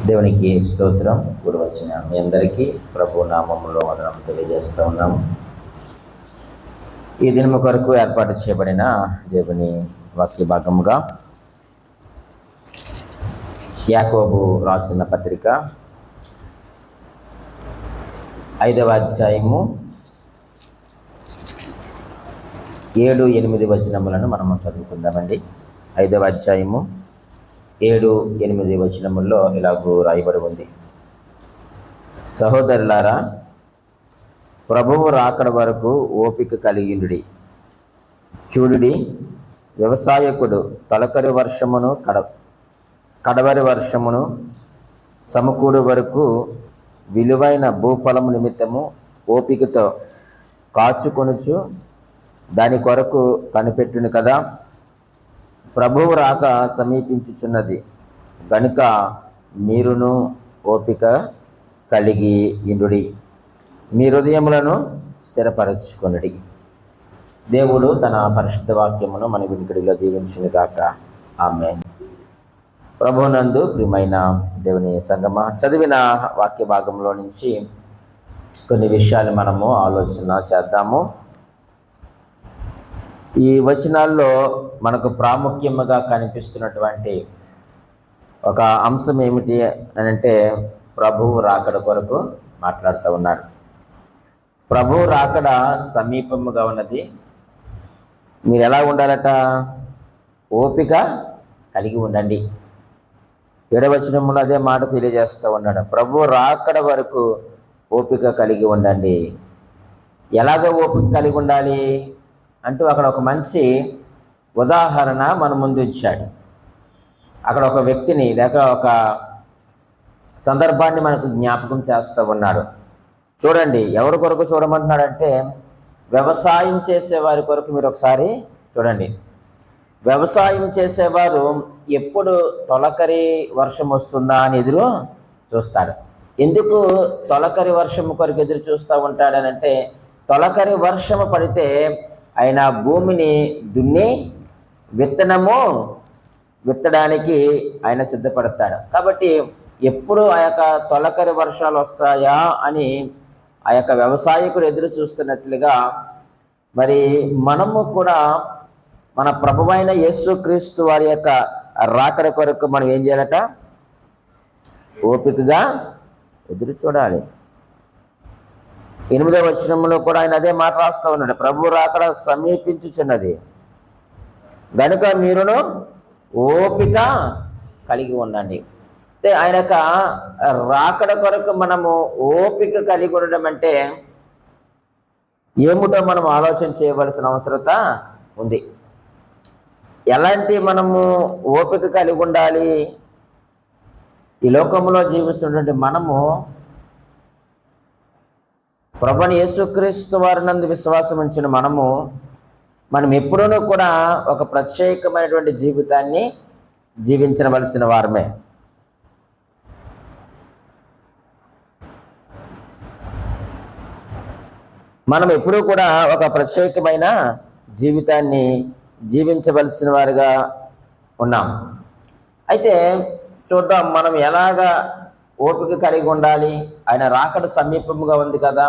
దేవునికి స్తోత్రం. కూడి వచ్చిన మీ అందరికీ ప్రభు నామములో వందనం తెలియజేస్తూ ఉన్నాము. ఈ దినము కొరకు ఏర్పాటు చేయబడిన దేవుని వాక్య భాగముగా యాకోబు రాసిన పత్రిక 5వ అధ్యాయము 7-8 వచనములను మనము చదువుకుందామండి. 5వ అధ్యాయము 7-8 వచనముల్లో ఇలాగూ రాయబడి ఉంది: సహోదరులారా, ప్రభువు రాకడ వరకు ఓపిక కలిగిండుడి. చూడుడి, వ్యవసాయకుడు తొలకరి వర్షమును కడవరి వర్షమును సమకూడు వరకు విలువైన భూఫలము నిమిత్తము ఓపికతో కాచుకొనుచు దాని కొరకు కనిపెట్టును కదా. ప్రభువు రాక సమీపించుచున్నది గనుక మీరును ఓపిక కలిగి ఇండుడి, మీ హృదయములను స్థిరపరచుకొనుడి. దేవుడు తన పరిశుద్ధ వాక్యమును మన వినికిడిలో దీవించును గాక. ఆమేన్. ప్రభువునందు ప్రియమైన దేవుని సంగమా, చదివిన వాక్య భాగంలో నుంచి కొన్ని విషయాలు మనము ఆలోచన చేద్దాము. ఈ వచనాల్లో మనకు ప్రాముఖ్యముగా కనిపిస్తున్నటువంటి ఒక అంశం ఏమిటి అని అంటే, ప్రభువు రాకడ కొరకు మాట్లాడుతూ ఉన్నాడు. ప్రభువు రాకడ సమీపముగా ఉన్నది. మీరు ఎలా ఉండాలట? ఓపిక కలిగి ఉండండి. 7వ వచనంలో అదే మాట తెలియజేస్తూ ఉన్నాడు. ప్రభువు రాకడ వరకు ఓపిక కలిగి ఉండండి. ఎలాగ ఓపిక కలిగి ఉండాలి అంటూ అక్కడ ఒక మంచి ఉదాహరణ మన ముందు ఇచ్చాడు. అక్కడ ఒక వ్యక్తిని లేక ఒక సందర్భాన్ని మనకు జ్ఞాపకం చేస్తూ ఉన్నాడు. చూడండి, ఎవరి కొరకు చూడమంటున్నాడంటే, వ్యవసాయం చేసేవారి కొరకు మీరు ఒకసారి చూడండి. వ్యవసాయం చేసేవారు ఎప్పుడు తొలకరి వర్షం వస్తుందా అని ఎదురు చూస్తాడు. ఎందుకు తొలకరి వర్షం కొరకు ఎదురు చూస్తూ ఉంటాడనంటే, తొలకరి వర్షము పడితే ఆయన భూమిని దున్ని విత్తనము విత్తడానికి ఆయన సిద్ధపడతాడు. కాబట్టి ఎప్పుడు ఆ యొక్క తొలకరి వర్షాలు వస్తాయా అని ఆ యొక్క వ్యవసాయకుడు ఎదురు చూస్తున్నట్లుగా, మరి మనము కూడా మన ప్రభువైన యేసుక్రీస్తు వారి యొక్క రాకడ కొరకు మనం ఏం చేయాలట? ఓపికగా ఎదురు చూడాలి. 8వ వచనంలో కూడా ఆయన అదే మాట రాస్తూ ఉన్నాడు. ప్రభు రాకడ సమీపించుచున్నది గనుక మీరును ఓపిక కలిగి ఉండండి. అంటే ఆయన యొక్క రాకడ కొరకు మనము ఓపిక కలిగి ఉండడం అంటే ఏమిటో మనం ఆలోచన చేయవలసిన అవసరత ఉంది. ఎలాంటి మనము ఓపిక కలిగి ఉండాలి? ఈ లోకంలో జీవిస్తున్నటువంటి మనము ప్రభువైన యేసుక్రీస్తు వారి నందు విశ్వాసం ఉంచిన మనం ఎప్పుడూ కూడా ఒక ప్రత్యేకమైనటువంటి జీవితాన్ని జీవించవలసిన వారమే. మనం ఎప్పుడూ కూడా ఒక ప్రత్యేకమైన జీవితాన్ని జీవించవలసిన వారుగా ఉన్నాం. అయితే చూద్దాం, మనం ఎలాగా ఓపిక కలిగి ఉండాలి? ఆయన రాకడ సమీపముగా ఉంది కదా.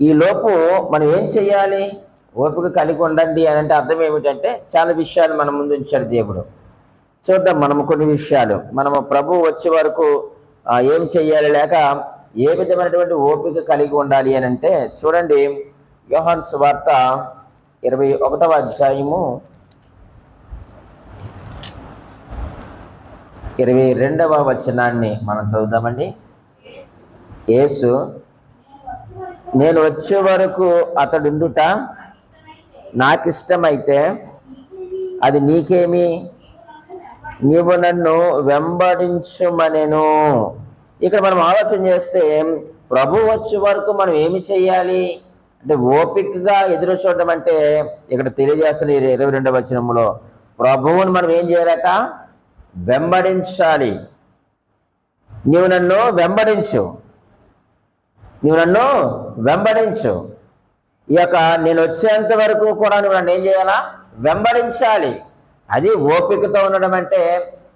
ఈ లోపు మనం ఏం చేయాలి? ఓపిక కలిగి ఉండండి అని అంటే అర్థం ఏమిటంటే, చాలా విషయాలు మన ముందు ఉంచాడు దేవుడు. చూద్దాం మనము కొన్ని విషయాలు. మనము ప్రభు వచ్చే వరకు ఏం చెయ్యాలి, లేక ఏ విధమైనటువంటి ఓపిక కలిగి ఉండాలి అని అంటే, చూడండి, యోహాను సువార్త 21వ అధ్యాయము 22వ వచనాన్ని మనం చదువుదామండి. యేసు, నేను వచ్చే వరకు అతడుండుట నాకిష్టమైతే అది నీకేమి, నీవు నన్ను వెంబడించుమనెను. ఇక్కడ మనం ఆలోచన చేస్తే, ప్రభు వచ్చే వరకు మనం ఏమి చేయాలి అంటే ఓపికగా ఎదురు చూడడం అంటే ఇక్కడ తెలియజేస్తున్న 22వ వచనంలో ప్రభువుని మనం ఏం చేయాలట? వెంబడించాలి. నీవు నన్ను వెంబడించు, నీవు నన్ను వెంబడించు. ఈ యొక్క నేను వచ్చేంత వరకు కూడా నువ్వు నన్ను ఏం చేయాలా? వెంబడించాలి. అది ఓపికతో ఉండడం అంటే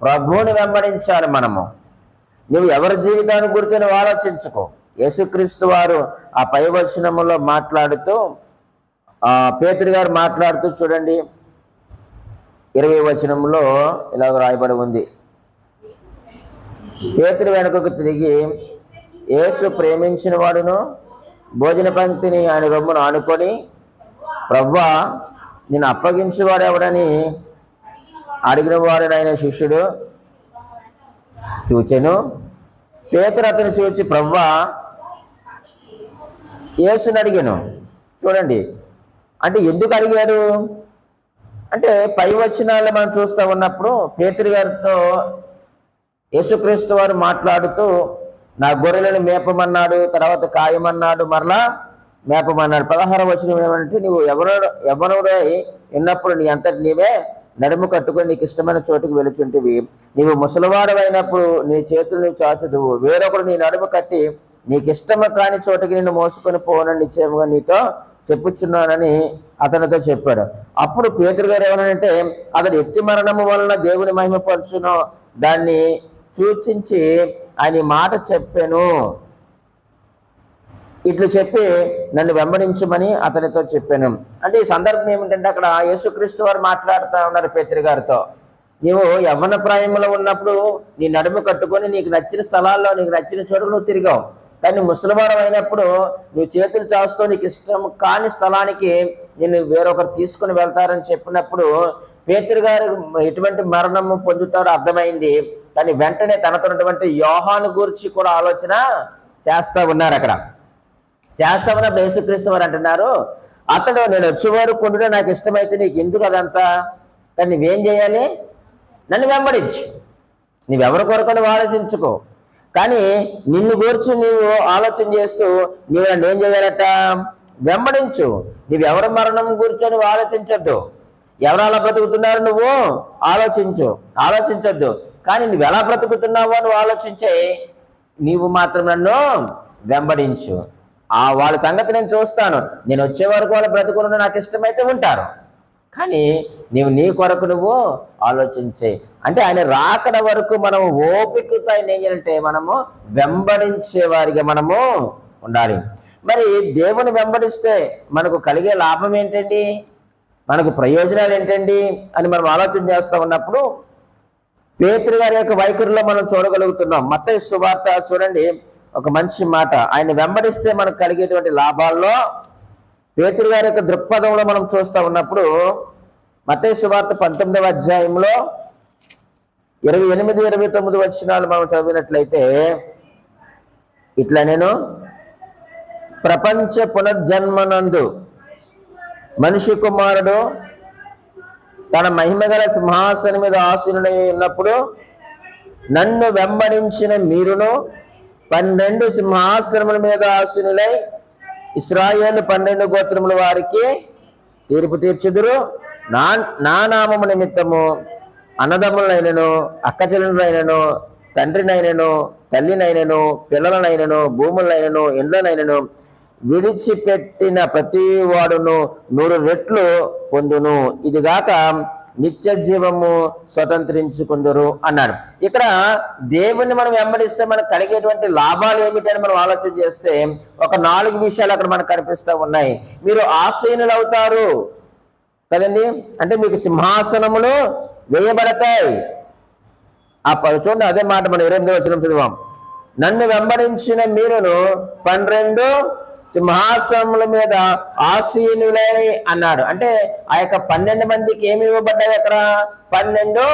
ప్రభువుని వెంబడించాలి మనము. నువ్వు ఎవరి జీవితాన్ని గురించి నువ్వు ఆలోచించుకో. యేసుక్రీస్తు వారు ఆ పై వచనములో మాట్లాడుతూ పేతురు గారు మాట్లాడుతూ చూడండి 20వ వచనంలో ఇలాగ రాయబడి ఉంది. పేతురు వెనుకకు తిరిగి యేసు ప్రేమించిన వాడును భోజన పంక్తిని ఆయన రొమ్మును ఆనుకొని, ప్రభువా నేను అప్పగించేవాడు ఎవడని అడిగిన వాడనైన శిష్యుడు చూచెను. పేతురు అతను చూచి ప్రభువా యేసుని అడిగాను. చూడండి, అంటే ఎందుకు అడిగాడు అంటే పై వచనాలు మనం చూస్తూ ఉన్నప్పుడు పేతురు గారితో యేసుక్రీస్తు వారు మాట్లాడుతూ నా గొర్రెలను మేపమన్నాడు, తర్వాత కాయమన్నాడు, మరలా మేపమన్నాడు. 16వ వచనం ఏమంటే నువ్వు ఎవరుడై ఉన్నప్పుడు నీ అంతటి నీవే నడుము కట్టుకొని నీకు ఇష్టమైన చోటుకు వెళుచుంటివి. నీవు ముసలివాడవైనప్పుడు నీ చేతులు నువ్వు చాచుదువు, వేరొకడు నీ నడుము కట్టి నీకు ఇష్టము కాని చోటుకి నిన్ను మోసుకొని పోనని నిశ్చయముగా నీతో చెప్పుచున్నానని అతనితో చెప్పాడు. అప్పుడు పేతురు గారు ఏమనంటే అతడు ఎట్టి మరణము వలన దేవుని మహిమపరచునో దాన్ని సూచించి ఆయన మాట చెప్పాను. ఇట్లు చెప్పి నన్ను వెంబడించమని అతనితో చెప్పాను. అంటే ఈ సందర్భం ఏమిటంటే అక్కడ యేసుక్రీస్తు వారు మాట్లాడుతూ ఉన్నారు పేతురు గారితో. నీవు యవ్వన ప్రాయంలో ఉన్నప్పుడు నీ నడుము కట్టుకొని నీకు నచ్చిన స్థలాల్లో నీకు నచ్చిన చోటుకు నువ్వు తిరిగావు. కానీ ముసలివారం అయినప్పుడు నువ్వు చేతులు చాస్తూ నీకు ఇష్టం కాని స్థలానికి నేను వేరొకరు తీసుకుని వెళ్తారని చెప్పినప్పుడు పేతురు గారు ఎటువంటి మరణము పొందుతారో అర్థమైంది. కానీ వెంటనే తనతో ఉన్నటువంటి యోహాను గురించి కూడా ఆలోచన చేస్తూ ఉన్నారు. అక్కడ చేస్తా ఉన్నప్పుడు యేసుక్రీస్తు వారు అంటున్నారు అతడు నేను వచ్చే వరకు ఉండుట నాకు ఇష్టమైతే నీకు ఎందుకు అదంతా, కానీ నువ్వేం చేయాలి, నన్ను వెంబడించు. నువ్వెవరి కొరకు నువ్వు ఆలోచించుకో, కానీ నిన్ను గురించి నువ్వు ఆలోచన చేస్తూ నువ్వు నన్ను ఏం చేయాలట, వెంబడించు. నువ్వెవరి మరణం గురించి నువ్వు ఆలోచించొద్దు, ఎవరు అలా బ్రతుకుతున్నారు నువ్వు ఆలోచించొద్దు. కానీ నువ్వు ఎలా బ్రతుకుతున్నావో నువ్వు ఆలోచించే, నీవు మాత్రం నన్ను వెంబడించు. వాళ్ళ సంగతి నేను చూస్తాను, నేను వచ్చే వరకు వాళ్ళ బ్రతుకులు నాకు ఇష్టమైతే ఉంటారు, కానీ నీవు నీ కొరకు నువ్వు ఆలోచించే. అంటే ఆయన రాకడ వరకు మనము ఓపికతో ఆయన ఏం చేయాలంటే మనము వెంబడించే వారిగా మనము ఉండాలి. మరి దేవుని వెంబడిస్తే మనకు కలిగే లాభం ఏంటండి, మనకు ప్రయోజనాలు ఏంటండి అని మనం ఆలోచన చేస్తూ ఉన్నప్పుడు పేతురు గారి యొక్క వైఖరిలో మనం చూడగలుగుతున్నాం. మత్తయి సువార్త చూడండి, ఒక మంచి మాట, ఆయన వెంబడిస్తే మనకు కలిగేటువంటి లాభాల్లో పేతురు గారి యొక్క దృక్పథంలో మనం చూస్తూ ఉన్నప్పుడు మత్తయి సువార్త 19వ అధ్యాయంలో 28, 29 వచనాలు మనం చదివినట్లయితే ఇట్లా నేను ప్రపంచ పునర్జన్మనందు మనిషి కుమారుడు తన మహిమగల సింహాసనం మీద ఆసీనుడై ఉన్నప్పుడు నన్ను వెంబడించిన మీరును 12 సింహాసనముల మీద ఆసీనులై ఇశ్రాయేలు 12 గోత్రముల వారికి తీర్పు తీర్చుదురు. నా నామము నిమిత్తము అన్నదమ్ములైనను అక్కచెల్లెలైనను తండ్రినైనను తల్లినైనను పిల్లలనైనను భూములైనను ఇండ్లనైనను విడిచిపెట్టిన ప్రతి వాడును 100 రెట్లు పొందును, ఇదిగాక నిత్య జీవము స్వతంత్రించుకుందరు అన్నాడు. ఇక్కడ దేవుణ్ణి మనం వెంబడిస్తే మనకు కలిగేటువంటి లాభాలు ఏమిటని మనం ఆలోచన చేస్తే ఒక 4 విషయాలు అక్కడ మనకు కనిపిస్తూ ఉన్నాయి. మీరు ఆసీనులు అవుతారు కదండి, అంటే మీకు సింహాసనములు వేయబడతాయి. చూడండి, అదే మాట మనం 28వ వచనం చదివాం. నన్ను వెంబడించిన మీరును 12 సింహాసనముల మీద ఆసీనులై అన్నాడు. అంటే ఆ యొక్క 12 మందికి ఏమి ఇవ్వబడ్డాయి, అక్కడ 12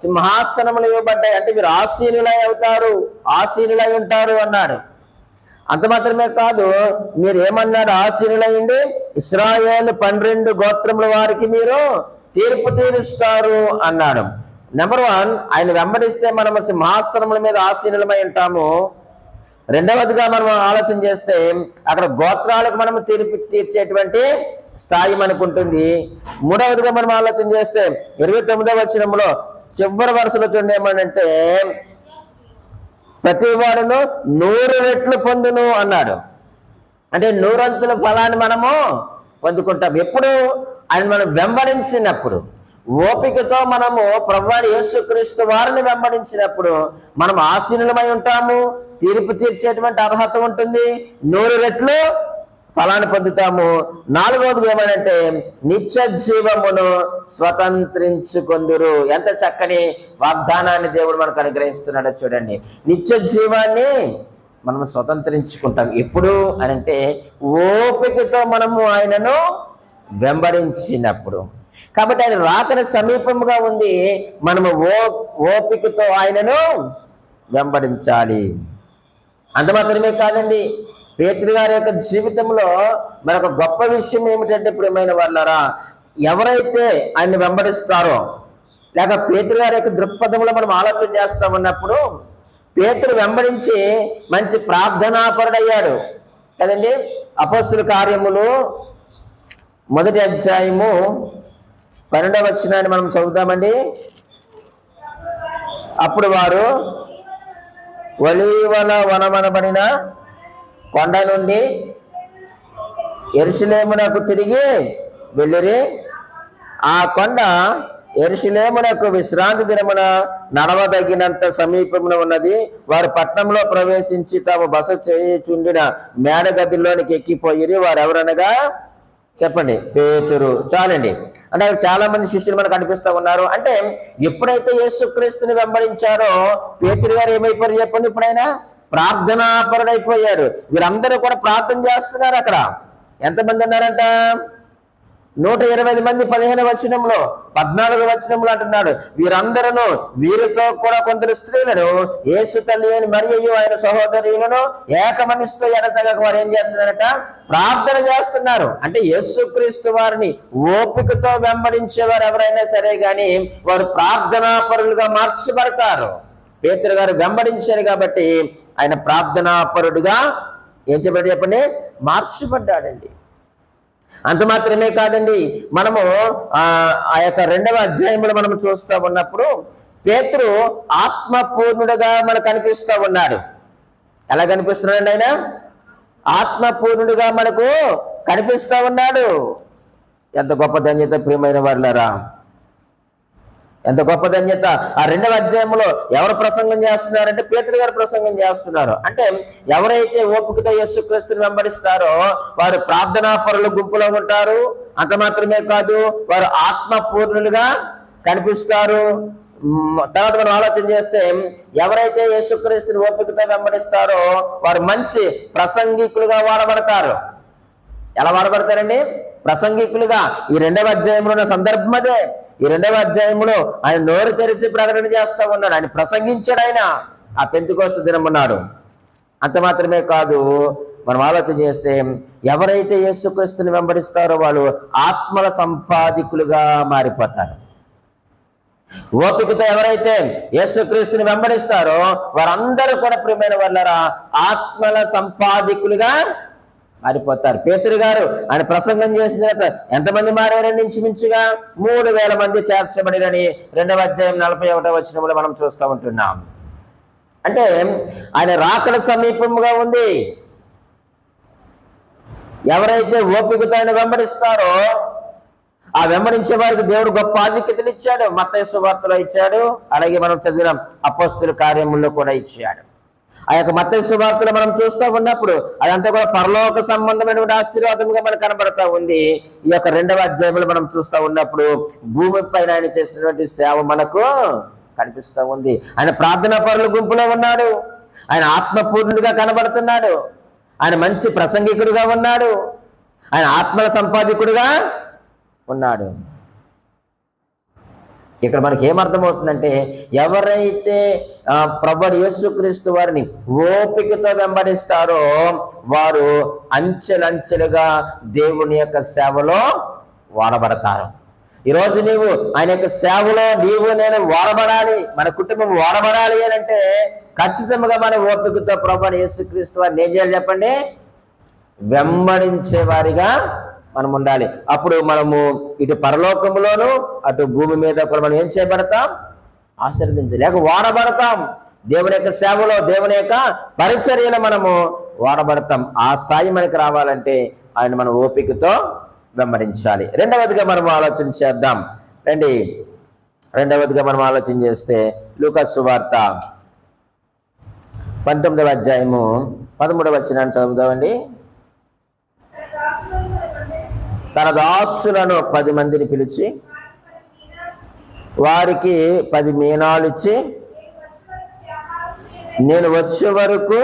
సింహాసనములు ఇవ్వబడ్డాయి. అంటే మీరు ఆసీనులై అవుతారు, ఆసీనులై ఉంటారు అన్నాడు. అంత మాత్రమే కాదు, మీరు ఏమన్నాడు, ఆసీనులై ఉండి ఇశ్రాయేలు 12 గోత్రముల వారికి మీరు తీర్పు తీరుస్తారు అన్నాడు. నెంబర్ 1, ఆయన వెంబడిస్తే మనము సింహాసనముల మీద ఆసీనులమై ఉంటాము. రెండవదిగా మనం ఆలోచన చేస్తే అక్కడ గోత్రాలకు మనము తీర్పు తీర్చేటువంటి స్థాయి మనకు ఉంటుంది. మూడవదిగా మనం ఆలోచన చేస్తే 29వ వచనంలో చివరి వరుసలో చూడండి ఏమనంటే ప్రతి వాడును 100 రెట్లు పొందును అన్నాడు. అంటే 100 ఫలాన్ని మనము పొందుకుంటాం. ఎప్పుడు ఆయన మనం వెంబడించినప్పుడు. ఓపికతో మనము ప్రభువైన యేసుక్రీస్తు వారిని వెంబడించినప్పుడు మనం ఆసీనులమై ఉంటాము. తీర్పు తీర్చేటువంటి అర్హత ఉంటుంది. 100 రెట్లు ఫలాన్ని పొందుతాము. 4వది ఏమనంటే నిత్య జీవమును స్వతంత్రించుకొందురు. ఎంత చక్కని వాగ్దానాన్ని దేవుడు మనకు అనుగ్రహిస్తున్నాడో చూడండి. నిత్య జీవాన్ని మనము స్వతంత్రించుకుంటాం. ఎప్పుడు అనంటే ఓపికతో మనము ఆయనను వెంబడించినప్పుడు. కాబట్టి ఆయన రాకడ సమీపంగా ఉంది. మనము ఓపికతో ఆయనను వెంబడించాలి. అంత మాత్రమే కాదండి, పేతురు గారి యొక్క జీవితంలో మరొక గొప్ప విషయం ఏమిటంటే, ప్రియమైన వాళ్ళారా, ఎవరైతే ఆయన్ని వెంబడిస్తారో, లేక పేతురు గారి యొక్క దృక్పథంలో మనం ఆలోచన చేస్తామన్నప్పుడు, పేతురు వెంబడించి మంచి ప్రార్థనాపరుడయ్యాడు కదండి. అపోస్తుల కార్యములు 1వ అధ్యాయము 12వ వచనాన్ని మనం చదువుతామండి. అప్పుడు వారు ఒలీవల వనమనబడిన కొండ నుండి యెరూషలేమునకు తిరిగి వెళ్ళిరి. ఆ కొండ యెరూషలేమునకు విశ్రాంతి దినమున నడవదగినంత సమీపమున ఉన్నది. వారు పట్టణంలో ప్రవేశించి తమ బస చేయుచుండిన మేడగదిలోనికి ఎక్కిపోయిరి. వారు ఎవరనగా చెప్పండి, పేతురు. చాలండి. అంటే చాలా మంది శిష్యులు మనకు కనిపిస్తూ ఉన్నారు. అంటే ఎప్పుడైతే యేసుక్రీస్తుని వెంబడించారో పేతురు గారు ఏమైపోయారు చెప్పండి, ఇప్పుడైనా ప్రార్థనాపరుడైపోయారు. వీరందరూ కూడా ప్రార్థన చేస్తున్నారు. అక్కడ ఎంతమంది ఉన్నారంట? 120 మంది. 15వ వచనంలో 14వ వచనంలో అంటున్నాడు, వీరందరూ వీరితో కూడా కొందరు స్త్రీలను యేసు తల్లి అని మరియు ఆయన సహోదరులను ఏకమనిస్తూ ఎడతగక వారు ఏం చేస్తున్నారట? ప్రార్థన చేస్తున్నారు. అంటే యేసుక్రీస్తు వారిని ఓపికతో వెంబడించేవారు ఎవరైనా సరే గాని వారు ప్రార్థనాపరులుగా మార్చబడతారు. పేతురు గారు వెంబడించారు కాబట్టి ఆయన ప్రార్థనాపరుడుగా ఏం చెప్పాడు చెప్పండి? మార్చబడ్డాడండి. అంత మాత్రమే కాదండి, మనము ఆ యొక్క 2వ అధ్యాయంలో మనం చూస్తూ ఉన్నప్పుడు పేతురు ఆత్మపూర్ణుడుగా మనకు కనిపిస్తూ ఉన్నాడు. ఎలా కనిపిస్తున్నాడు? ఆయన ఆత్మపూర్ణుడుగా మనకు కనిపిస్తూ ఉన్నాడు. ఎంత గొప్ప ధన్యత ప్రియమైన వారులారా, ఎంత గొప్ప ధన్యత. ఆ 2వ అధ్యాయంలో ఎవరు ప్రసంగం చేస్తున్నారంటే పేతురు గారు ప్రసంగం చేస్తున్నారు. అంటే ఎవరైతే ఓపికతో యేసుక్రీస్తుని వెంబడిస్తారో వారు ప్రార్థనాపరుల గుంపులో ఉంటారు. అంత మాత్రమే కాదు, వారు ఆత్మపూర్ణులుగా కనిపిస్తారు. తర్వాత మనం ఆలోచన చేస్తే ఎవరైతే యేసుక్రీస్తుని ఓపికతో వెంబడిస్తారో వారు మంచి ప్రసంగికులుగా వాడబడతారు. ఎలా వాడబడతారండి? ప్రసంగికులుగా. ఈ 2వ అధ్యాయంలో ఉన్న సందర్భం అదే. ఈ 2వ అధ్యాయంలో ఆయన నోరు తెరిచి ప్రకటన చేస్తూ ఉన్నాడు. ఆయన ప్రసంగించాడు. ఆయన ఆ పెంతెకోస్తు దినం ఉన్నాడు. అంత మాత్రమే కాదు, మనం ఆలోచన చేస్తే ఎవరైతే యేసుక్రీస్తుని వెంబడిస్తారో వాళ్ళు ఆత్మల సంపాదికులుగా మారిపోతారు. ఓపికతో ఎవరైతే యేసుక్రీస్తుని వెంబడిస్తారో వారందరూ కూడా ప్రియమైన వాళ్ళరా ఆత్మల సంపాదికులుగా మారిపోతారు. పేతురు గారు ఆయన ప్రసంగం చేసిన తర్వాత ఎంతమంది మారారని ఇంచుమించుగా 3000 మంది చేర్చబడిరని 2వ అధ్యాయం 41వ వచనంలో మనం చూస్తూ ఉంటున్నాం. అంటే ఆయన రాకడ సమీపంగా ఉంది. ఎవరైతే ఓపికతో ఆయన వెంబడిస్తారో ఆ వెంబడించే వారికి దేవుడు గొప్ప ఆధిక్యతలు ఇచ్చాడు. మత్తయి సువార్తలో ఇచ్చాడు, అలాగే మనం చదివిన అపోస్తుల కార్యముల్లో కూడా ఇచ్చాడు. ఆ యొక్క మత్తయి సువార్తలో మనం చూస్తూ ఉన్నప్పుడు అదంతా కూడా పరలోక సంబంధమైనటువంటి ఆశీర్వాదంగా మనకు కనబడతా ఉంది. ఈ యొక్క 2వ అధ్యాయంలో మనం చూస్తూ ఉన్నప్పుడు భూమి పైన ఆయన చేసినటువంటి సేవ మనకు కనిపిస్తూ ఉంది. ఆయన ప్రార్థనా పరుల గుంపులో ఉన్నాడు. ఆయన ఆత్మపూర్ణుడిగా కనబడుతున్నాడు. ఆయన మంచి ప్రసంగికుడిగా ఉన్నాడు. ఆయన ఆత్మల సంపాదికుడిగా ఉన్నాడు. ఇక్కడ మనకి ఏమర్థమవుతుందంటే ఎవరైతే ప్రభువు యేసుక్రీస్తు వారిని ఓపికతో వెంబడిస్తారో వారు అంచెలంచెలుగా దేవుని యొక్క సేవలో వాడబడతారు. ఈరోజు నీవు ఆయన యొక్క సేవలో నీవు నేను వాడబడాలి, మన కుటుంబం వాడబడాలి అని అంటే ఖచ్చితంగా మన ఓపికతో ప్రభువు యేసుక్రీస్తు వారిని ఏం చేయాలి చెప్పండి? వెంబడించే వారిగా మనం ఉండాలి. అప్పుడు మనము ఇటు పరలోకములోను అటు భూమి మీద కూడా మనం ఏం చేయబడతాం? ఆశీర్వదించాలి, లేక వాడబడతాం. దేవుని యొక్క సేవలో దేవుని యొక్క పరిచర్యలో మనము వాడబడతాం. ఆ స్థాయి మనకి రావాలంటే ఆయన మన ఓపికతో వెంబడించాలి. రెండవదిగా మనం ఆలోచన చేద్దాం. రండి, రెండవదిగా మనం ఆలోచన చేస్తే లూకా సువార్త 19వ అధ్యాయము 13వ వచనాన్ని చదువుదామండి. తన దాసులను 10 మందిని పిలిచి వారికి 10 మీనాలు ఇచ్చి నేను వచ్చే వరకు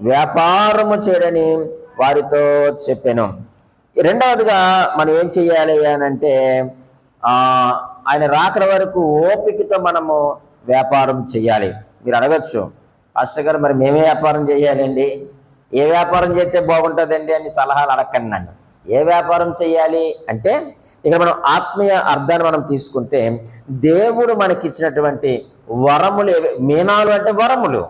వ్యాపారము చేయడని వారితో చెప్పాను. రెండవదిగా మనం ఏం చెయ్యాలి అనంటే ఆయన రాకడ వరకు ఓపికతో మనము వ్యాపారం చేయాలి. మీరు అడగచ్చు, పాస్టర్ గారు మరి మేమే వ్యాపారం చేయాలండి, ఏ వ్యాపారం చేస్తే బాగుంటుందండి అని సలహాలు అడగండి నన్ను. ఏ వ్యాపారం చేయాలి అంటే ఇక్కడ మనం ఆత్మీయ అర్థాన్ని మనం తీసుకుంటే దేవుడు మనకిచ్చినటువంటి వరములు, మీనాలు అంటే వరములు.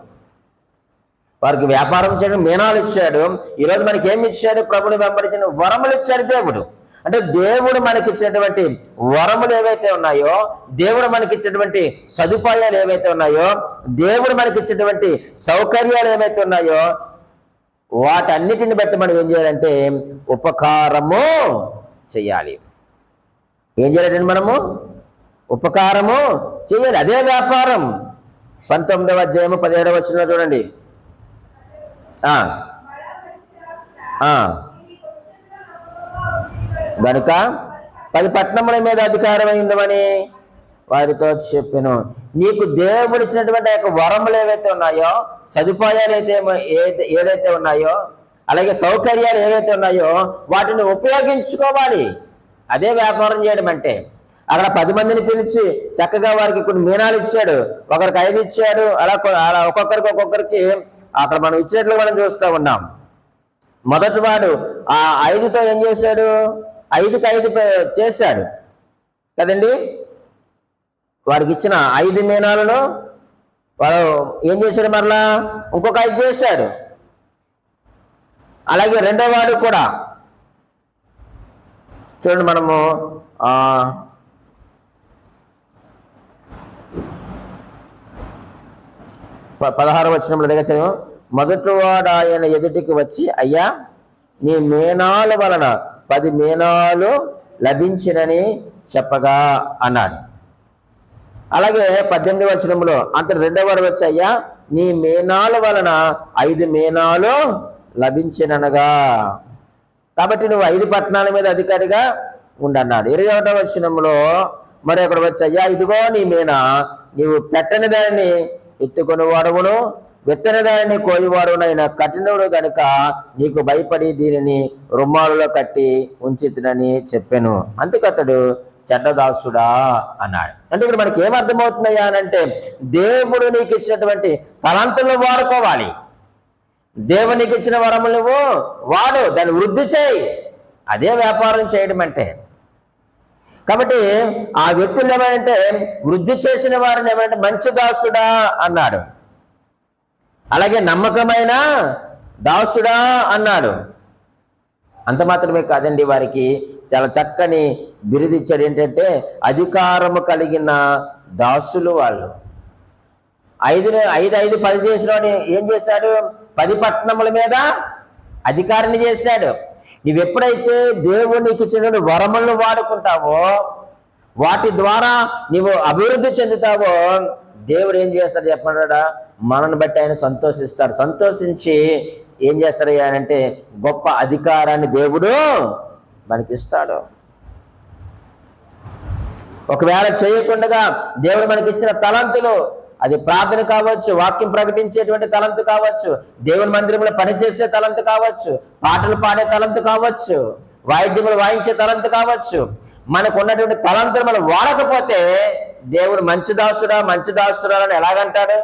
వారికి వ్యాపారం చేయడం మీనాలు ఇచ్చాడు. ఈరోజు మనకి ఏమి ఇచ్చాడు? ప్రభుని వెంబడించిన వరములు ఇచ్చాడు దేవుడు. అంటే దేవుడు మనకిచ్చినటువంటి వరములు ఏవైతే ఉన్నాయో, దేవుడు మనకిచ్చినటువంటి సదుపాయాలు ఏవైతే ఉన్నాయో, దేవుడు మనకిచ్చినటువంటి సౌకర్యాలు ఏవైతే ఉన్నాయో, వాటన్నిటిని బట్టి మనం ఏం చేయాలంటే ఉపకారము చేయాలి. ఏం చేయాలంటే మనము ఉపకారము చేయాలి. అదే వ్యాపారం. 19వ అధ్యాయము 17వ వచనంలో చూడండి. గనుక 10 పట్టణముల మీద అధికారమై ఉండమని వారితో చెప్పాను. నీకు దేవుడు ఇచ్చినటువంటి ఆ యొక్క వరములు ఏవైతే ఉన్నాయో, సదుపాయాలు ఏదైతే ఉన్నాయో, అలాగే సౌకర్యాలు ఏవైతే ఉన్నాయో వాటిని ఉపయోగించుకోవాలి. అదే వ్యాపారం చేయడం అంటే. అక్కడ 10 మందిని పిలిచి చక్కగా వారికి కొన్ని మీనాలు ఇచ్చాడు, ఒకరికి 5 ఇచ్చాడు. అలా ఒక్కొక్కరికి అక్కడ మనం ఇచ్చేట్లు మనం చూస్తూ ఉన్నాం. మొదటి వాడు ఆ 5తో ఏం చేశాడు? 5కి 5 చేశాడు కదండి. వాడికి ఇచ్చిన 5 మీనాలను వాడు ఏం చేశాడు? మరలా ఇంకొక 5 చేశాడు. అలాగే రెండో వాడు కూడా చూడండి, మనము 16వ వచనంలో దగ్గర చదివాం. మొదటివాడు ఆయన ఎదుటికి వచ్చి, అయ్యా నీ మీనాల వలన 10 మీనాలు లభించినని చెప్పగా అన్నాడు. అలాగే 18వ వచనంలో అంత రెండో వాడు వచ్చి, అయ్యా నీ మీనాల వలన 5 మీనాలు లభించిననగా, కాబట్టి నువ్వు 5 పట్టణాల మీద అధికారిగా ఉండన్నాడు. 21వ వచనంలో మరి అక్కడ వచ్చి, అయ్యా ఇదిగో నీ మీనా, నీవు పెట్టని దాన్ని ఎత్తుకొని వాడవును, విత్తని దానిని కోయివాడునైన కఠినుడు గనుక నీకు భయపడి దీనిని రుమాలులో కట్టి ఉంచితినని చెప్పాను. అందుకతడు చెడ్డదాసుడా అన్నాడు. అంటే ఇక్కడ మనకి ఏమర్థమవుతున్నాయా అనంటే, దేవుడు నీకు ఇచ్చినటువంటి తలంతులను వాడుకోవాలి. దేవునికి ఇచ్చిన వరములు నువ్వు వాడు, దాన్ని వృద్ధి చేయి. అదే వ్యాపారం చేయడం అంటే. కాబట్టి ఆ వ్యక్తులు ఏమంటే వృద్ధి చేసిన వారిని ఏమంటే మంచి దాసుడా అన్నాడు. అలాగే నమ్మకమైన దాసుడా అన్నాడు. అంత మాత్రమే కాదండి, వారికి చాలా చక్కని బిరుదిచ్చాడు. ఏంటంటే అధికారము కలిగిన దాసులు వాళ్ళు. 5 10 చేసిన వాడు ఏం చేశాడు? 10 పట్టణముల మీద అధికారిని చేశాడు. నువ్వెప్పుడైతే దేవుడు నీకు ఇచ్చిన వరములను వాడుకుంటావో, వాటి ద్వారా నీవు అభివృద్ధి చెందుతావో, దేవుడు ఏం చేస్తాడు చెప్పన్నాడా? మనల్ని బట్టి ఆయన సంతోషిస్తాడు. సంతోషించి ఏం చేస్తాడు అంటే గొప్ప అధికారాన్ని దేవుడు మనకిస్తాడు. ఒకవేళ చేయకుండా దేవుడు మనకిచ్చిన తలంతులు, అది ప్రార్థన కావచ్చు, వాక్యం ప్రకటించేటువంటి తలంతు కావచ్చు, దేవుని మందిరంలో పనిచేసే తలంతు కావచ్చు, పాటలు పాడే తలంతు కావచ్చు, వాయిద్యములు వాయించే తలంతు కావచ్చు, మనకు ఉన్నటువంటి తలంతులు మనం వాడకపోతే దేవుడు మంచి దాసుడా మంచి దాసుడా అని ఎలాగంటాడు?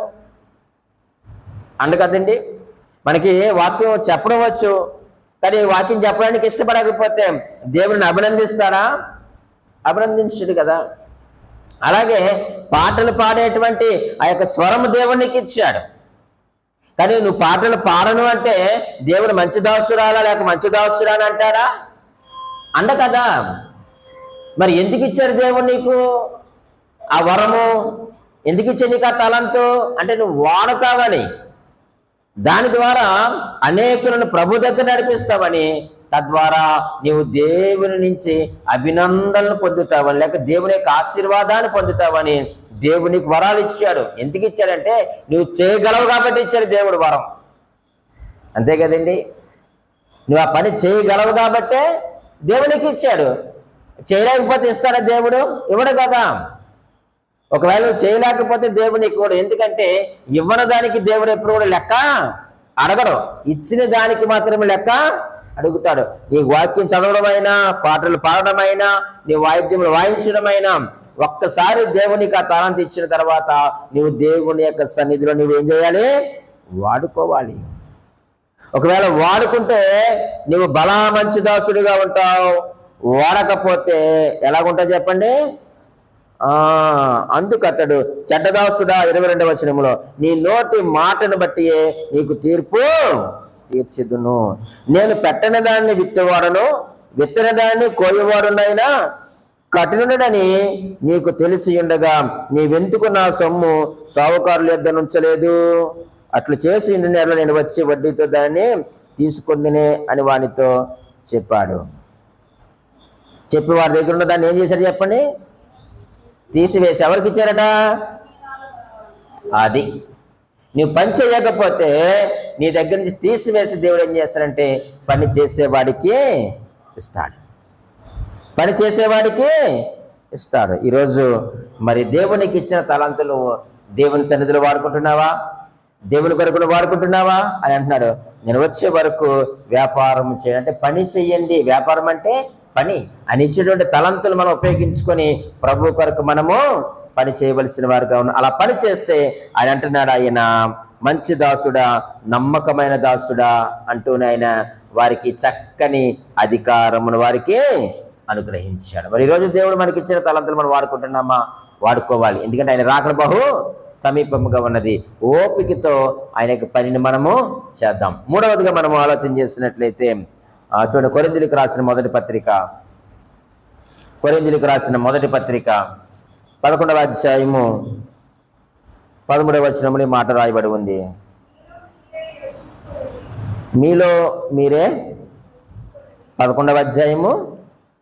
అందుకదండి మనకి వాక్యం చెప్పడం వచ్చు, కానీ వాక్యం చెప్పడానికి ఇష్టపడకపోతే దేవుడిని అభినందిస్తారా? అభినందించడు కదా. అలాగే పాటలు పాడేటువంటి ఆ యొక్క స్వరము దేవునికి ఇచ్చాడు, కానీ నువ్వు పాటలు పాడను అంటే దేవుడు మంచి దాసురాలా లేక మంచి దాసురా అని అంటాడా? అండ కదా. మరి ఎందుకు ఇచ్చాడు దేవుడు నీకు ఆ వరము? ఎందుకు ఇచ్చా నీకు ఆ తలంతు అంటే నువ్వు వాడతావని, దాని ద్వారా అనేకులను ప్రభు దగ్గర నడిపిస్తావని తద్వారా నీవు దేవుని నుంచి అభినందనలు పొందుతావని, లేక దేవుని యొక్క ఆశీర్వాదాన్ని పొందుతావని దేవునికి వరాలు ఇచ్చాడు. ఎందుకు ఇచ్చాడంటే నువ్వు చేయగలవు కాబట్టి ఇచ్చాడు దేవుడు వరం. అంతే కదండి, నువ్వు ఆ పని చేయగలవు కాబట్టే దేవునికి ఇచ్చాడు. చేయలేకపోతే ఇస్తాడా దేవుడు? ఇవ్వడు కదా. ఒకవేళ నువ్వు చేయలేకపోతే దేవునికి కూడా, ఎందుకంటే ఇవ్వని దానికి దేవుడు ఎప్పుడు కూడా లెక్క అడగడు, ఇచ్చిన దానికి మాత్రమే లెక్క అడుగుతాడు. నీ వాక్యం చదవడమైనా, పాటలు పాడడమైనా, నీ వాయిద్యములు వాయించడమైనా, ఒక్కసారి దేవునికి ఆ తలాంతి ఇచ్చిన తర్వాత నువ్వు దేవుని యొక్క సన్నిధిలో నువ్వేం చేయాలి? వాడుకోవాలి. ఒకవేళ వాడుకుంటే నువ్వు బలా మంచి దాసుడిగా ఉంటావు, వాడకపోతే ఎలాగుంటావు చెప్పండి? అందుకతడు చెడ్డదాసుడా 22వ వచనములో నీ నోటి మాటను బట్టి నీకు తీర్పు తీర్చిదును. నేను పెట్టని దాన్ని విత్తేవాడను, విత్తని దాన్ని కోయవాడునైనా కఠినుడని నీకు తెలిసి ఉండగా నీవెందుకు నా సొమ్ము సావుకారుల యొద్ద నుంచలేదు? అట్లు చేసి నెల నేను వచ్చి వడ్డీతో దాన్ని తీసుకుందినే అని వానితో చెప్పాడు. చెప్పి వారి దగ్గర ఉన్న దాన్ని ఏం చేశాడు చెప్పండి? తీసివేసి ఎవరికి ఇచ్చారట? అది నువ్వు పని చేయకపోతే నీ దగ్గర నుంచి తీసివేసి దేవుడు ఏం చేస్తాడంటే పని చేసేవాడికి ఇస్తాడు, పని చేసేవాడికి ఇస్తాడు. ఈరోజు మరి దేవునికి ఇచ్చిన తలాంతులు దేవుని సన్నిధిలో వాడుకుంటున్నావా? దేవుని కొరకు వాడుకుంటున్నావా అని అంటున్నాడు. నేను వచ్చే వరకు వ్యాపారం చేయండి, అంటే పని చెయ్యండి. వ్యాపారం అంటే పని. అని ఇచ్చేటువంటి తలంతులు మనం ఉపయోగించుకొని ప్రభు కొరకు మనము పని చేయవలసిన వారుగా ఉన్నాం. అలా పని చేస్తే ఆయన అంటున్నాడు, ఆయన మంచి దాసుడా, నమ్మకమైన దాసుడా అంటూనే ఆయన వారికి చక్కని అధికారమును వారికి అనుగ్రహించాడు. మరి ఈరోజు దేవుడు మనకి ఇచ్చిన తలంతులు మనం వాడుకుంటున్నామా? వాడుకోవాలి. ఎందుకంటే ఆయన రాకడ బహు సమీపముగా ఉన్నది. ఓపికతో ఆయన యొక్క పనిని మనము చేద్దాం. మూడవదిగా మనము ఆలోచన చేసినట్లయితే చూడండి, కొరింథీయులకు రాసిన మొదటి పత్రిక, కొరింథీయులకు రాసిన మొదటి పత్రిక 11వ అధ్యాయము 13వ వచనములో ఈ మాట రాయబడి ఉంది. మీలో మీరే 11వ అధ్యాయము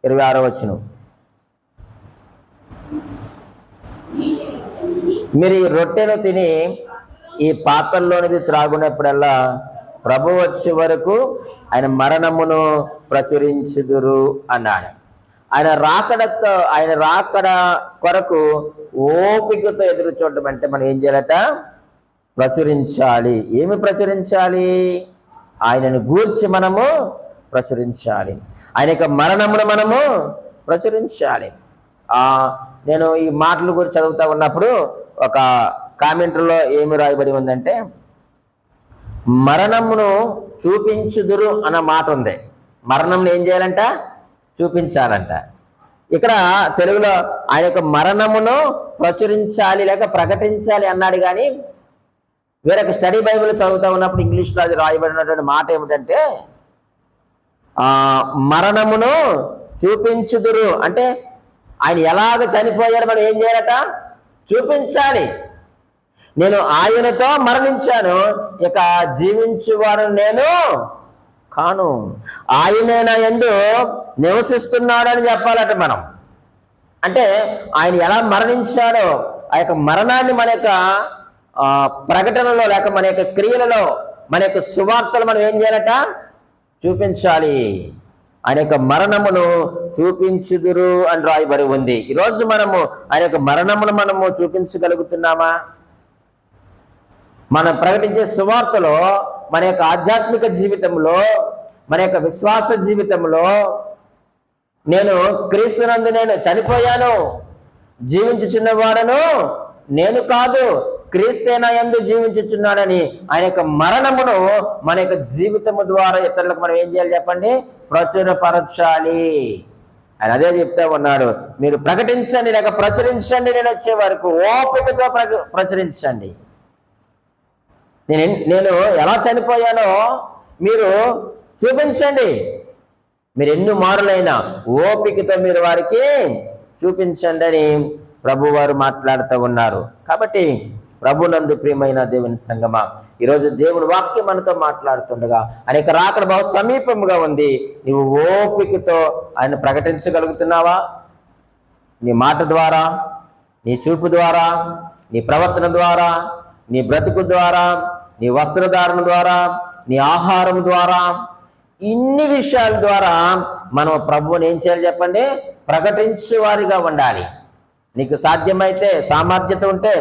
26వ వచనం. మీరు ఈ రొట్టెను తిని ఈ పాత్రలోనిది త్రాగునప్పుడల్లా ప్రభు వచ్చే వరకు ఆయన మరణమును ప్రచురించుదురు అన్నాడు. ఆయన రాకడ కొరకు ఓపికతో ఎదురు చూడటం అంటే మనం ఏం చేయాలట? ప్రచురించాలి. ఏమి ప్రచురించాలి? ఆయనను గూర్చి మనము ప్రచురించాలి, ఆయన యొక్క మరణమును మనము ప్రచురించాలి. నేను ఈ మాటల గురించి చదువుతా ఉన్నప్పుడు ఒక కామెంటరీలో ఏమి రాయబడి ఉందంటే, మరణమును చూపించుదురు అన్న మాట ఉంది. మరణంను ఏం చేయాలంట? చూపించాలంట. ఇక్కడ తెలుగులో ఆయన యొక్క మరణమును ప్రచురించాలి లేక ప్రకటించాలి అన్నాడు. కానీ వేరొక స్టడీ బైబిల్ చదువుతా ఉన్నప్పుడు ఇంగ్లీష్లో అది రాయబడినటువంటి మాట ఏమిటంటే, మరణమును చూపించుదురు అంటే ఆయన ఎలాగ చనిపోయారు మనం ఏం చేయాలట? చూపించాలి. నేను ఆయనతో మరణించాను, ఇక జీవించువారు నేను కాను, ఆయన నా యందు నివసిస్తున్నాడని చెప్పాలట మనం. అంటే ఆయన ఎలా మరణించాడో ఆ యొక్క మరణాన్ని మన యొక్క ప్రకటనలో లేక మన యొక్క క్రియలలో, మన యొక్క సువార్తలు మనం ఏం చేయాలట? చూపించాలి. ఆయన యొక్క మరణమును చూపించుదురు అని రాయబడి ఉంది. ఈరోజు మనము ఆయన యొక్క మరణమును మనము చూపించగలుగుతున్నామా? మనం ప్రకటించే సువార్తలో, మన యొక్క ఆధ్యాత్మిక జీవితంలో, మన యొక్క విశ్వాస జీవితంలో నేను క్రీస్తునందు నేను చనిపోయాను, జీవించుచున్నవాడను నేను కాదు, క్రీస్తే నా యందు జీవించుచున్నాడని ఆయన యొక్క మరణమును మన యొక్క జీవితము ద్వారా ఇతరులకు మనం ఏం చేయాలి చెప్పండి? ప్రచురపరచాలి. ఆయన అదే చెప్తా ఉన్నాడు, మీరు ప్రకటించండి లేక ప్రచురించండి, నేను వచ్చే వరకు ఓపికతో ప్రచురించండి. నేను ఎలా చనిపోయానో మీరు చూపించండి. మీరు ఎన్ని మారులైనా ఓపికతో మీరు వారికి చూపించండి అని ప్రభువారు మాట్లాడుతూ ఉన్నారు. కాబట్టి ప్రభునందు ప్రియమైన దేవుని సంగమా, ఈరోజు దేవుని వాక్యం మనతో మాట్లాడుతుండగా అనేక రాకడ బహు సమీపముగా ఉంది. నీవు ఓపికతో ఆయన ప్రకటించగలుగుతున్నావా? నీ మాట ద్వారా, నీ చూపు ద్వారా, నీ ప్రవర్తన ద్వారా, నీ బ్రతుకు ద్వారా, నీ వస్త్రధారణ ద్వారా, నీ ఆహారం ద్వారా, ఇన్ని విషయాల ద్వారా మనం ప్రభువుని ఏం చేయాలి చెప్పండి? ప్రకటించే వారిగా ఉండాలి. నీకు సాధ్యమైతే, సామర్థ్యత ఉంటే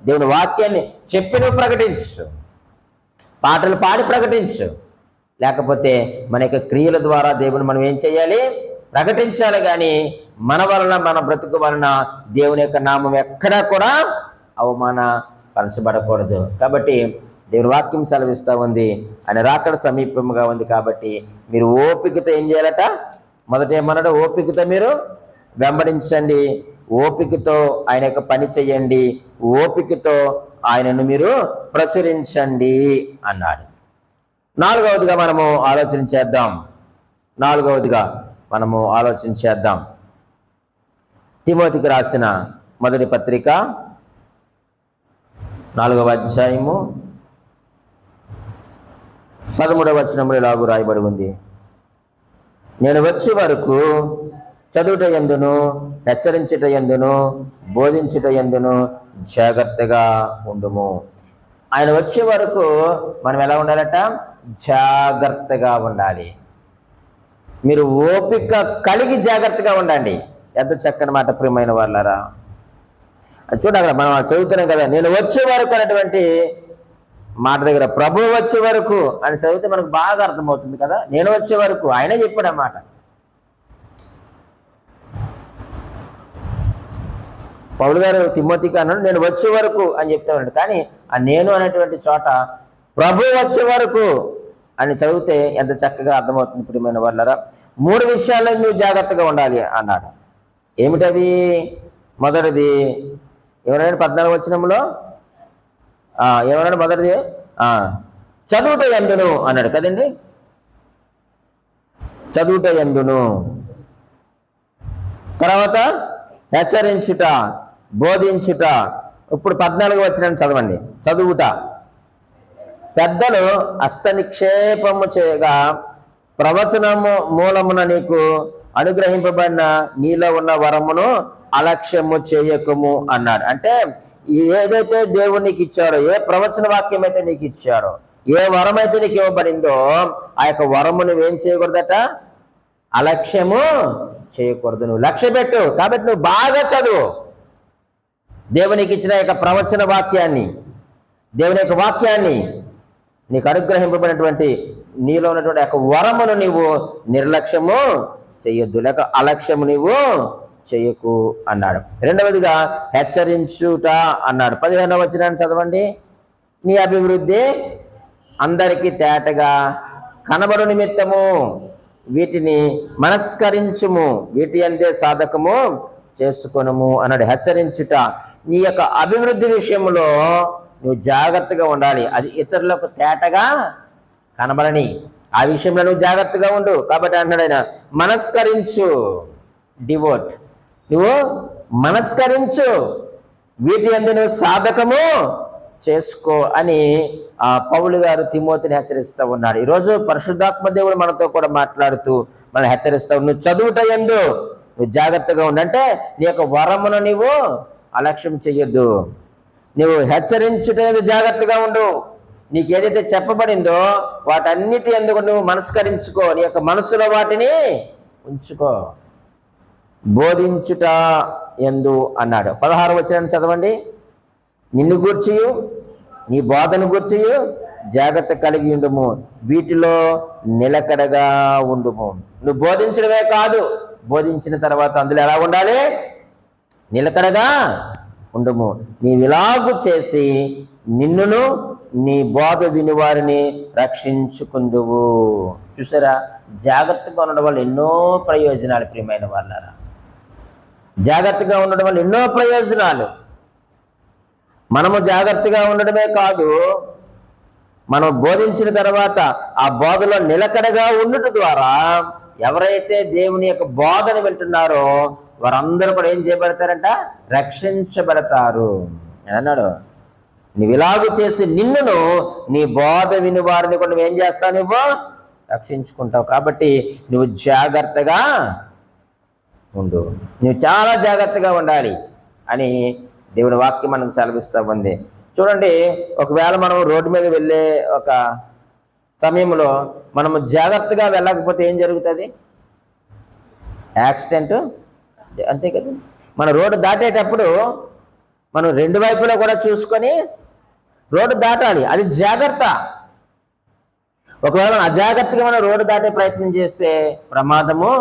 దేవుని వాక్యాన్ని చెప్పి నువ్వు ప్రకటించు, పాటలు పాడి ప్రకటించు. లేకపోతే మన యొక్క క్రియల ద్వారా దేవుని మనం ఏం చేయాలి? ప్రకటించాలి. కానీ మన వలన, మన బ్రతుకు వలన దేవుని యొక్క నామం ఎక్కడా కూడా అవమానపరచబడకూడదు. కాబట్టి దేవుని వాక్యం సెలవిస్తూ ఉంది, ఆయన రాకడ సమీపంగా ఉంది. కాబట్టి మీరు ఓపికతో ఏం చేయాలట? మొదట ఏమన్నాడు? ఓపికతో మీరు వెంబడించండి, ఓపికతో ఆయన యొక్క పని చెయ్యండి, ఓపికతో ఆయనను మీరు ప్రచురించండి అన్నాడు. నాలుగవదిగా మనము ఆలోచన చేద్దాం. తిమోతికి రాసిన మొదటి పత్రిక 4వ అధ్యాయము 13వ వచనంలో ఇలాగూ రాయబడి ఉంది, నేను వచ్చే వరకు చదువుట యందును, హెచ్చరించుట యందును, బోధించుట యందును జాగ్రత్తగా ఉండుము. ఆయన వచ్చే వరకు మనం ఎలా ఉండాలట? జాగ్రత్తగా ఉండాలి. మీరు ఓపిక కలిగి జాగ్రత్తగా ఉండండి. ఎంత చక్కని మాట ప్రియమైన వాళ్ళారా. చూడండి, అక్కడ మనం చదువుతున్నాం కదా, నేను వచ్చే వరకు అనేటువంటి మాట దగ్గర ప్రభు వచ్చే వరకు అని చదివితే మనకు బాగా అర్థమవుతుంది కదా. నేను వచ్చే వరకు ఆయన చెప్పాడు అన్నమాట. పౌలు గారు తిమోతికి అన్నాడు నేను వచ్చే వరకు అని చెప్తా ఉన్నాడు. కానీ ఆ నేను అనేటువంటి చోట ప్రభు వచ్చే వరకు అని చదివితే ఎంత చక్కగా అర్థమవుతుంది ప్రియమైన వాళ్ళరా. 3 విషయాల్లో నువ్వు జాగ్రత్తగా ఉండాలి అన్నాడు. ఏమిటవి? మొదటిది ఎవరైనా 14వ వచనంలో ఏమన్నాడు? మొదటిది చదువుట యందును అన్నాడు కదండి. చదువుట యందును, తర్వాత హెచ్చరించుట, బోధించుట. ఇప్పుడు 14వ వచనాన్ని చదవండి. చదువుట, పెద్దలు హస్తనిక్షేపము చేయగా ప్రవచనము మూలమున నీకు అనుగ్రహింపబడిన నీలో ఉన్న వరమును అలక్ష్యము చేయకము అన్నాడు. అంటే ఏదైతే దేవుడు నీకు ఇచ్చాడో, ఏ ప్రవచన వాక్యం అయితే నీకు ఇచ్చాడో, ఏ వరం అయితే నీకు ఇవ్వబడిందో ఆ యొక్క వరము నువ్వేం చేయకూడదట? అలక్ష్యము చేయకూడదు. నువ్వు లక్ష్య పెట్టు. కాబట్టి నువ్వు బాగా చదువు దేవునికి ఇచ్చిన యొక్క ప్రవచన వాక్యాన్ని, దేవుని యొక్క వాక్యాన్ని, నీకు అనుగ్రహింపబడినటువంటి నీలో ఉన్నటువంటి యొక్క వరమును నీవు నిర్లక్ష్యము చెయ్యొద్దు, లేక అలక్ష్యము నీవు చెయ్యకు అన్నాడు. రెండవదిగా హెచ్చరించుట అన్నాడు. 15వ వచనాన్ని చదవండి. నీ అభివృద్ధి అందరికీ తేటగా కనబడు నిమిత్తము వీటిని మనస్కరించుము, వీటి అందే సాధకము చేసుకొనుము అన్నాడు. హెచ్చరించుట, నీ యొక్క అభివృద్ధి విషయంలో నువ్వు జాగ్రత్తగా ఉండాలి. అది ఇతరులకు తేటగా కనబడని ఆ విషయంలో నువ్వు జాగ్రత్తగా ఉండు. కాబట్టి అన్నాడు ఆయన, మనస్కరించు, డివోట్, నువ్వు మనస్కరించు, వీటి అందు నువ్వు సాధకము చేసుకో అని పౌలు గారు తిమోతిని హెచ్చరిస్తూ ఉన్నాడు. ఈరోజు పరిశుద్ధాత్మ దేవుడు మనతో కూడా మాట్లాడుతూ మనం హెచ్చరిస్తావు. నువ్వు చదువుట యందు నువ్వు జాగ్రత్తగా ఉండు. అంటే నీ యొక్క వరమును నీవు అలక్ష్యం చెయ్యొద్దు. నువ్వు హెచ్చరించుట యందు జాగ్రత్తగా ఉండు. నీకు ఏదైతే చెప్పబడిందో వాటన్నిటి యందు నువ్వు మనస్కరించుకో, నీ యొక్క మనసులో వాటిని ఉంచుకో. బోధించుట యందు అన్నాడు. 16వ వచనాన్ని చదవండి. నిన్ను గూర్చియు నీ బోధను గూర్చియు జాగ్రత్త కలిగి ఉండుము, వీటిలో నిలకడగా ఉండుము. నువ్వు బోధించడమే కాదు, బోధించిన తర్వాత అందులో ఎలా ఉండాలి? నిలకడగా ఉండుము. నీవిలాగు చేసి నిన్నును నీ బోధ విని వారిని రక్షించుకుందువు. చూసారా, జాగ్రత్తగా ఉండడం వల్ల ఎన్నో ప్రయోజనాలు ప్రియమైన వాళ్ళారా. జాగ్రత్తగా ఉండడం వల్ల ఎన్నో ప్రయోజనాలు. మనము జాగ్రత్తగా ఉండడమే కాదు, మనం బోధించిన తర్వాత ఆ బోధలో నిలకడగా ఉండటం ద్వారా ఎవరైతే దేవుని యొక్క బోధన వింటున్నారో వారందరూ కూడా ఏం చేయబడతారంట? రక్షించబడతారు అన్నాడు. నువ్వు ఇలాగూ చేసి నిన్నును నీ బోధ విని వారిని కూడా నువ్వేం చేస్తావు, నువ్వు రక్షించుకుంటావు. కాబట్టి నువ్వు జాగ్రత్తగా ఉండు, నువ్వు చాలా జాగ్రత్తగా ఉండాలి అని దేవుని వాక్యం మనకు సెలవిస్తూ ఉంది. చూడండి, ఒకవేళ మనం రోడ్డు మీద వెళ్ళే ఒక సమయంలో మనము జాగ్రత్తగా వెళ్ళకపోతే ఏం జరుగుతుంది? యాక్సిడెంట్, అంతే కదా. మన రోడ్డు దాటేటప్పుడు మనం రెండు వైపులా కూడా చూసుకొని రోడ్డు దాటాలి, అది జాగ్రత్త. ఒకవేళ అజాగ్రత్తగా మనం రోడ్డు దాటే ప్రయత్నం చేస్తే ప్రమాదము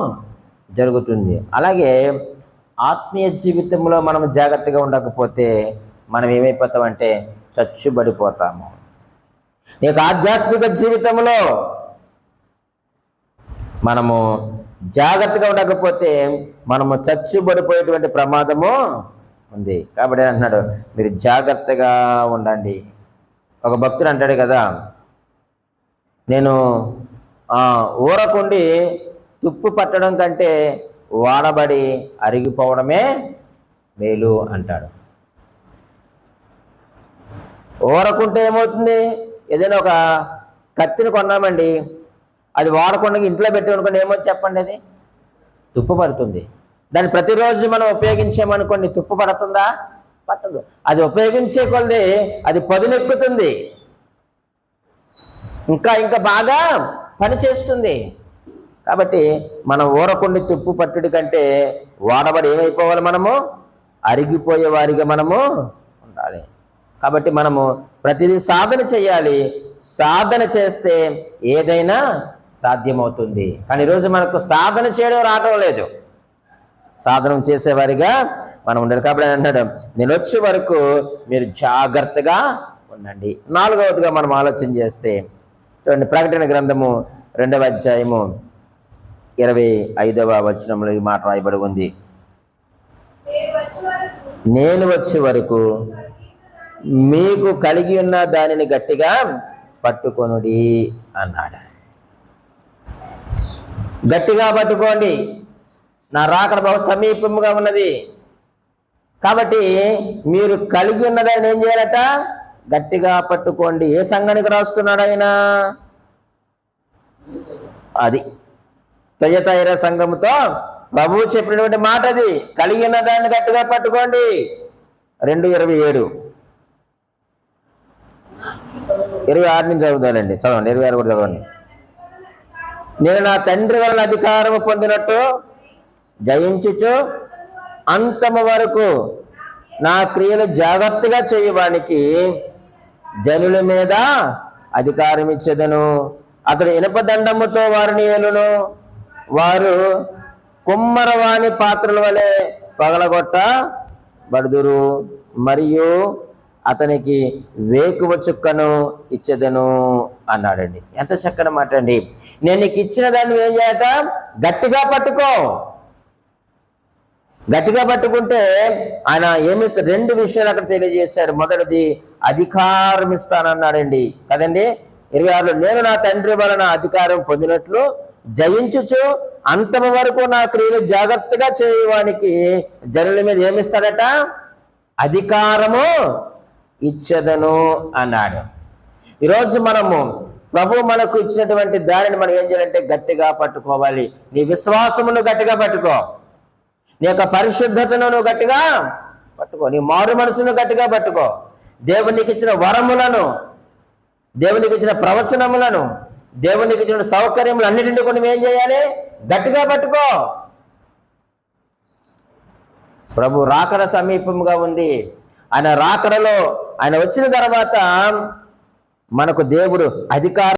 జరుగుతుంది. అలాగే ఆత్మీయ జీవితంలో మనం జాగ్రత్తగా ఉండకపోతే మనం ఏమైపోతామంటే చచ్చుబడిపోతాము. నీకు ఆధ్యాత్మిక జీవితంలో మనము జాగ్రత్తగా ఉండకపోతే మనము చచ్చుబడిపోయేటువంటి ప్రమాదము ఉంది. కాబట్టి అంటున్నాడు, మీరు జాగ్రత్తగా ఉండండి. ఒక భక్తుడు అంటాడు కదా, నేను ఊరకుండి తుప్పు పట్టడం కంటే వాడబడి అరిగిపోవడమే మేలు అంటాడు. ఊరకుంటే ఏమవుతుంది? ఏదైనా ఒక కత్తిని కొన్నామండి, అది వాడకుండా ఇంట్లో పెట్టుకోనుకోండి, ఏమో చెప్పండి, అది తుప్పు పడుతుంది. దాన్ని ప్రతిరోజు మనం ఉపయోగించామనుకోండి, తుప్పు పడుతుందా? పట్టదు. అది ఉపయోగించే కొలది అది పదునెక్కుతుంది, ఇంకా ఇంకా బాగా పనిచేస్తుంది. కాబట్టి మనం ఊరకుండి తుప్పు పట్టుడి కంటే వాడబడి ఏమైపోవాలి? మనము అరిగిపోయే వారిగా మనము ఉండాలి. కాబట్టి మనము ప్రతిదీ సాధన చేయాలి. సాధన చేస్తే ఏదైనా సాధ్యమవుతుంది. కానీ ఈరోజు మనకు సాధన చేయడం రావడం లేదు, సాధనం చేసేవారిగా మనం ఉండాలి. కాబట్టి అన్నాడు, నేను వచ్చే వరకు మీరు జాగ్రత్తగా ఉండండి. నాలుగవదిగా మనం ఆలోచన చేస్తే చూడండి, ప్రకటన గ్రంథము 2వ అధ్యాయము 25వ వచనంలో ఈ మాట రాయబడి ఉంది, నేను వచ్చే వరకు మీకు కలిగి ఉన్న దానిని గట్టిగా పట్టుకొనుడి అన్నాడు. గట్టిగా పట్టుకోండి, నా రాకడ బహు సమీపంగా ఉన్నది. కాబట్టి మీరు కలిగి ఉన్నదాన్ని ఏం చేయాలట? గట్టిగా పట్టుకోండి. ఏ సంఘానికి రాస్తున్నాడు ఆయన? అది తుయతైర సంఘముతో ప్రభువు చెప్పినటువంటి మాట అది. కలిగి ఉన్న దాన్ని గట్టిగా పట్టుకోండి. 2:27 26 నుంచి చదువుతానండి, చదవండి. 26 కూడా చదవండి. నేను నా తండ్రి వలన అధికారము పొందినట్టు జయించుచు అంతము వరకు నా క్రియలు జాగ్రత్తగా చేయడానికి జనుల మీద అధికారం ఇచ్చేదను. అతడు ఇనుప దండముతో వారిని ఏలును. వారు కుమ్మరవాణి పాత్రల వలె పగలగొట్టబడుదురు. మరియు అతనికి వేకువ చుక్కను ఇచ్చేదను అన్నాడండి. ఎంత చక్కని మాట అండి. నేను నీకు ఇచ్చిన దాన్ని ఏం చేయట? గట్టిగా పట్టుకో. గట్టిగా పట్టుకుంటే ఆయన ఏమిస్తాడు? 2 విషయాలు అక్కడ తెలియజేశాడు. మొదటిది అధికారం ఇస్తానన్నాడండి కదండి. 26లో నేను నా తండ్రి వలన అధికారం పొందినట్లు జయించుచు అంతము వరకు నా క్రియలు జాగ్రత్తగా చేయడానికి జనుల మీద ఏమిస్తాడట? అధికారము ఇచ్చేదను అన్నాడు. ఈరోజు మనము ప్రభు మనకు ఇచ్చినటువంటి దానిని మనం ఏం చేయాలంటే గట్టిగా పట్టుకోవాలి. నీ విశ్వాసమును గట్టిగా పట్టుకో, నీ యొక్క పరిశుద్ధతను నువ్వు గట్టిగా పట్టుకో, నీ మారు మనసును గట్టిగా పట్టుకో, దేవునికి ఇచ్చిన వరములను, దేవునికి ఇచ్చిన ప్రవచనములను, దేవునికి ఇచ్చిన సౌకర్యములు అన్నిటిని కూడా నువ్వేం చేయాలి? గట్టిగా పట్టుకో. ప్రభు రాకడ సమీపంగా ఉంది. ఆయన రాకడలో ఆయన వచ్చిన తర్వాత మనకు దేవుడు అధికారం